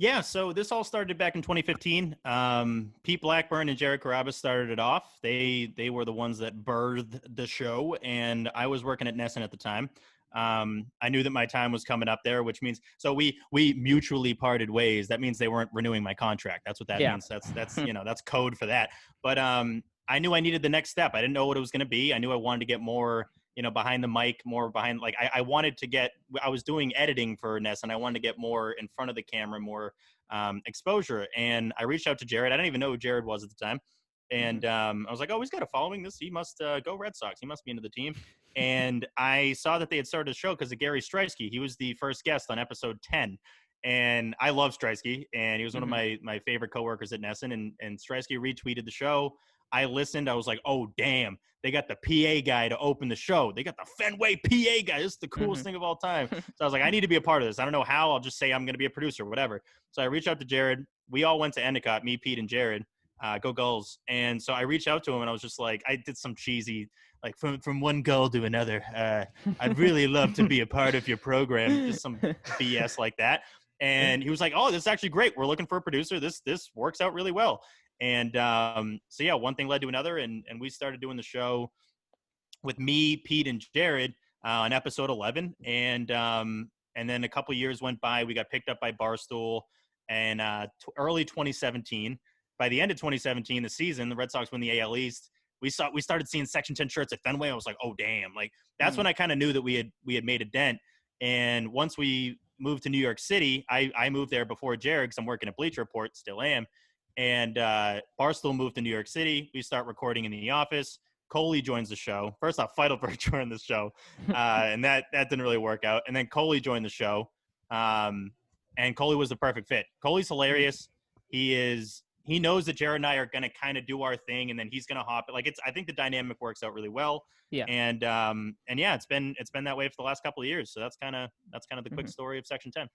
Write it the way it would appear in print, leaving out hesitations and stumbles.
Yeah, so this all started back in 2015. Pete Blackburn and Jared Carrabis started it off. They were the ones that birthed the show, and I was working at Nesson at the time. I knew that my time was coming up there, which means so we mutually parted ways. That means they weren't renewing my contract. That's what that means. That's that's code for that. But I knew I needed the next step. I didn't know what it was going to be. I knew I wanted to get more behind the mic, more behind, like I wanted to get, I was doing editing for Ness and I wanted to get more in front of the camera, more exposure. And I reached out to Jared. I didn't even know who Jared was at the time. And I was like, oh, he's got a following. He must go Red Sox. He must be into the team. And I saw that they had started a show because of Gary Streisky. He was the first guest on episode 10. And I love Streisky. And he was one of my favorite coworkers at Nesson. And Streisky retweeted the show. I listened. I was like, oh, damn. They got the PA guy to open the show. They got the Fenway PA guy. This is the coolest thing of all time. So I was like, I need to be a part of this. I don't know how. I'll just say I'm going to be a producer, whatever. So I reached out to Jared. We all went to Endicott, me, Pete, and Jared. Go Gulls. And so I reached out to him, and I was just like, I did some cheesy, like from one goal to another. I'd really love to be a part of your program. Just some BS like that. And he was like, oh, this is actually great. We're looking for a producer. This works out really well. And so, yeah, one thing led to another, and we started doing the show with me, Pete, and Jared on episode 11. And then a couple years went by. We got picked up by Barstool, and early 2017. By the end of 2017, the season, the Red Sox win the AL East. We started seeing Section 10 shirts at Fenway. I was like, oh, damn. Like, that's when I kind of knew that we had made a dent. And once we moved to New York City, I moved there before Jared because I'm working at Bleacher Report, still am. And Barstool moved to New York City. We start recording in the office. Coley joins the show. First off, Feidelberg joined the show, and that didn't really work out. And then Coley joined the show, and Coley was the perfect fit. Coley's hilarious. He knows that Jared and I are going to kind of do our thing, and then he's going to hop. Like I think the dynamic works out really well. Yeah. And yeah, it's been that way for the last couple of years. So that's kind of the quick story of Section 10.